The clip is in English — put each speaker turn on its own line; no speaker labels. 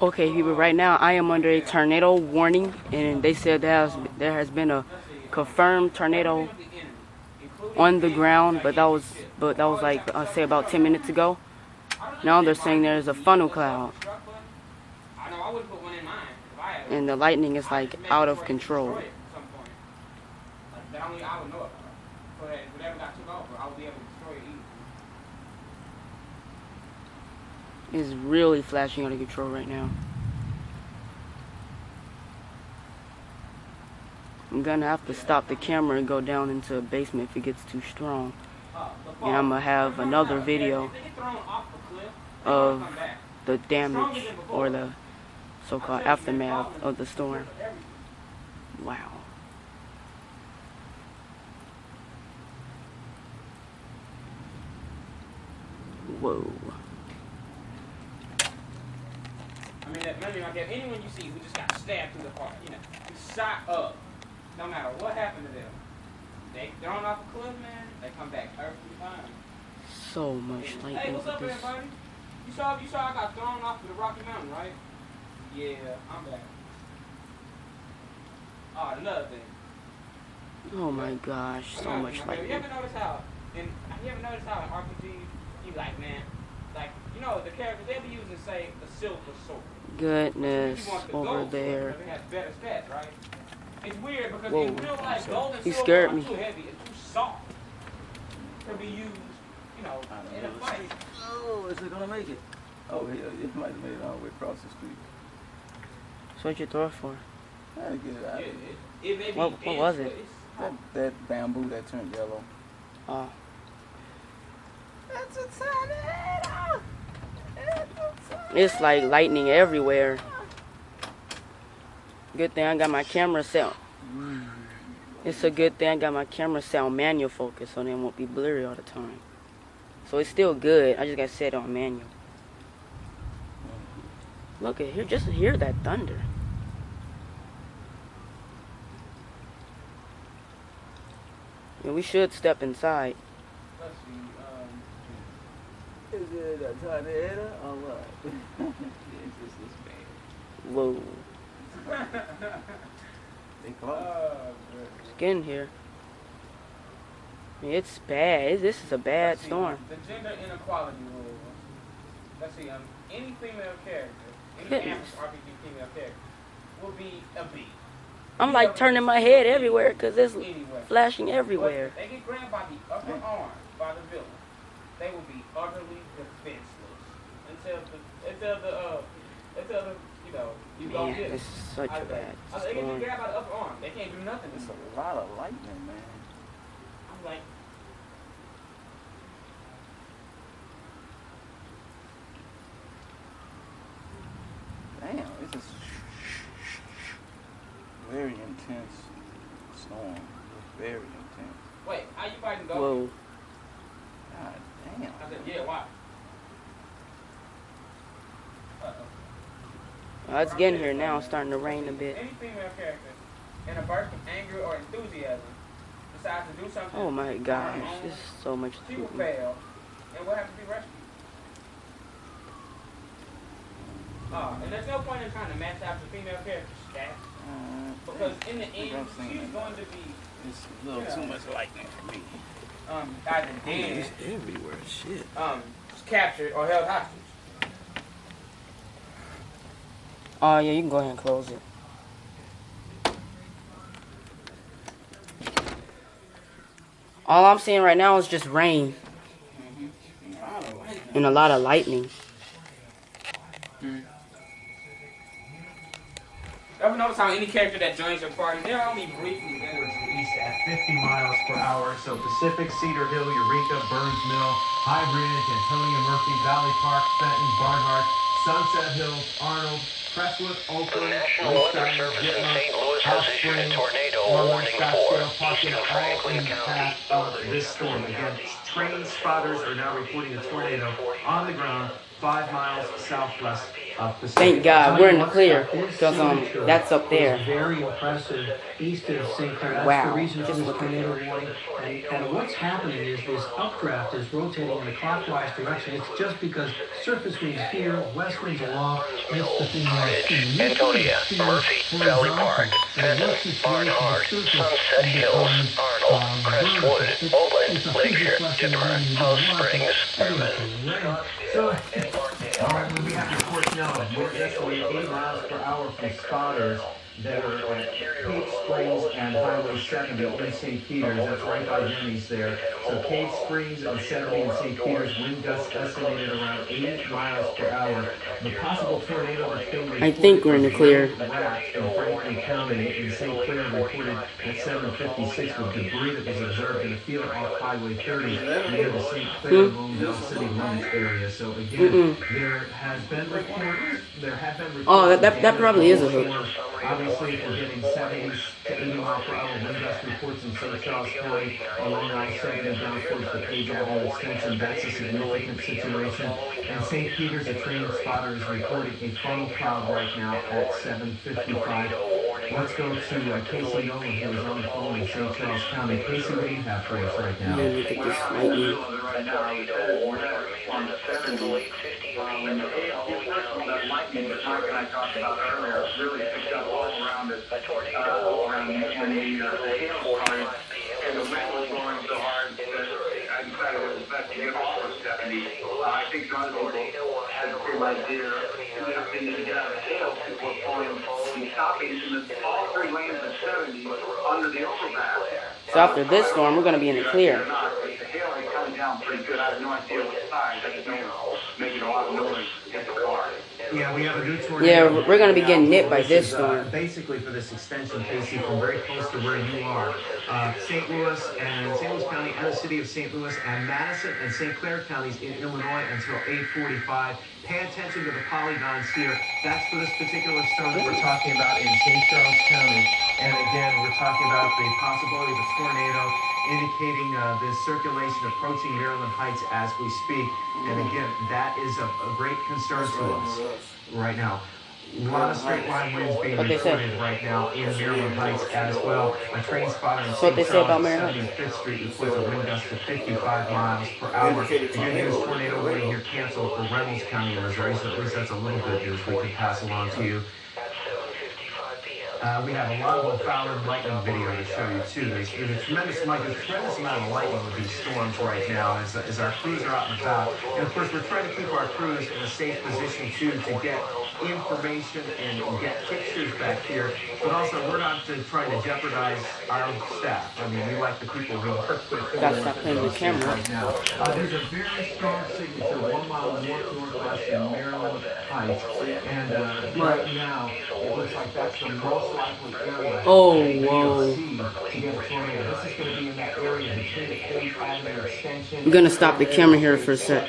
Okay, people, right now I am under a tornado warning, and they said there has been a confirmed tornado on the ground, but that was like say about 10 minutes ago. Now they're saying there's a funnel cloud, and the lightning is like out of control. It's really flashing out of control right now. I'm gonna have to stop the camera and go down into a basement if it gets too strong. And I'm gonna have another video of the damage or the so-called aftermath of the storm. Wow. Whoa.
I mean, anyone you see who just got stabbed through the heart, you know, who shot up, no matter what happened to them, they thrown off a cliff, man, they come back perfectly fine.
So much lightning.
Hey, what's up, everybody? You saw I got thrown off of the Rocky Mountain, right? Yeah, I'm back. Oh, another thing.
Oh my gosh, so much lightning.
You ever notice how in RPG, you like, man, like, you know, the characters, they be using, say, the silver sword.
Goodness, over there.
It has better stats, right? It's weird because in real life, gold and
He
silver
scared
are
me.
too heavy and too soft to be used, you know, in a fight.
Oh, is it gonna make it? Oh, yeah, it might have made it all the way across the street.
So what'd you throw it for?
I had to get it out of here.
What was it?
That bamboo that turned yellow.
Oh.
That's a tornado!
It's like lightning everywhere. Good thing I got my camera set. It's a good thing I got my camera set on manual focus so they won't be blurry all the time. So it's still good. I just got set on manual. Look at here, just hear that thunder. Yeah, we should step inside.
Let's see,
Is it a tornado or what? It's just this bad.
Whoa.
They close.
It's getting here. I mean, it's bad. This is a bad storm.
The gender inequality rule. Let's see, any female character, any
Goodness.
RPG female character, will be a B.
I'm like turning my head everywhere because it's
Anyway.
flashing everywhere.
But if they get grabbed by the upper arm by the villain, they will be utterly defenseless until the you know, you go
Man,
get
this
it.
is such a bad
They get
storm.
grabbed by the upper arm. They can't do nothing.
It's a lot of lightning, man.
I'm like,
Damn, it's just very intense storm. Very intense.
wait, how you fighting go?
Whoa.
God damn.
I said, yeah, why?
It's getting here now. It's starting to rain a bit.
Any female character in a burst of anger or enthusiasm decides to do something.
Oh my gosh, this is so much
She will
shooting.
fail, and will have to be rescued. And there's no point in trying to match out the female character's stats, because in the end, she's going to be
It's a little too much lightning for me.
either dead,
It's everywhere, shit.
captured, or held hostage.
Oh yeah, you can go ahead and close it. All I'm seeing right now is just rain and a lot of lightning.
Ever notice how any character that joins your party, they're only briefly there.
Towards the east at 50 miles per hour. So Pacific, Cedar Hill, Eureka, Burns Mill, High Ridge, Antonia, Murphy, Valley Park, Fenton, Barnhart, Sunset Hills, Arnold, Crestwood, Oakland,
The National Weather Service in St. Louis has issued a tornado warning for east of Franklin County.
This storm. Again, train spotters are now reporting a tornado on the ground 5 miles southwest
Thank God we're in the clear, because that's up there.
Very impressive east of St. Clair. That's
Wow,
the reason for
just
this
look at
tornado warning. And what's happening is this updraft is rotating in a clockwise direction. It's just because surface winds here, west winds along. That's the thing we're seeing.
Antonia, Murphy, Valley Park, Fenton, Barnhart, Sunset Hills, Arnold, Crestwood, Oakland, Lakeshore, Ditmer, House Springs, Fairmont.
So, all right, we have reports now. We're estimating 80 miles per hour from spotters that are at Cave Springs and Highway 70 in St. Peters. That's right by Denny's there. So Cave Springs and 70 in St. Peters, wind gusts estimated around 80 miles per hour. The possible tornado that's being reported,
I think we're in the clear.
in Franklin County in St. Clair reported at 7:56 with debris that was observed in a field off Highway 30 near the St. Clair Lonedale City limits area. So again, there have been reports.
Oh, that probably is a hook.
Obviously, we're getting 70 to 80 mile per hour wind gust reports in St. Charles County along I-70 down towards the Page Avenue extension. That's a significant situation. And St. Peter's, a trained spotter, is reporting a funnel cloud right now at 7:55. Let's go to Casey Nolan, who is on the phone in St. Charles County. Casey, what do you have for us right now?
Yeah, look at this lightning.
Right now, on the 7 to 8:50 p.m.
That lightning that Mike and I talked about earlier really picked up all around it, around the hail started, and the wind was blowing so hard that I decided it was best to get off of 70. I think some other people had the same idea. The hail, people were pulling the stoppings in all three lanes of 70 under the overpass.
So after this storm, we're going to be in the clear.
The hail is coming down pretty good. I have no idea what size. I just know it's making a lot of noise at the car.
Yeah, we have a new tornado.
Yeah, we're going to be getting nipped by this storm.
Basically, for this extension, Casey, from very close to where you are, St. Louis and St. Louis County and the city of St. Louis and Madison and St. Clair counties in Illinois until 8:45. Pay attention to the polygons here. That's for this particular storm that we're talking about in St. Charles County. And again, we're talking about the possibility of a tornado indicating the circulation approaching Maryland Heights as we speak. And again, that is a great concern to us right now. A lot of straight line winds being reported right now in Maryland Heights as well. A train spotter in St. Charles, 75th Street reports a wind gust of 55 miles per hour. The good news, tornado warning here canceled for Reynolds County, Missouri, so at least that's a little good news we can pass along to you. We have a lot of Fowler lightning video to show you too. There's a tremendous amount of lightning with these storms right now as our crews are out and about. And of course, we're trying to keep our crews in a safe position too to get information and get pictures back here. But also, we're not trying to jeopardize our staff. I mean, we like the people who work with.
Gotta stop playing with the camera
right now. There's a very strong signature 1 mile northwest in Maryland Heights, and right now it looks like that's the most likely area.
Oh,
whoa! To get a tornado. This is going to be in that area between the Page Avenue extension.
I'm gonna stop the camera here for a sec.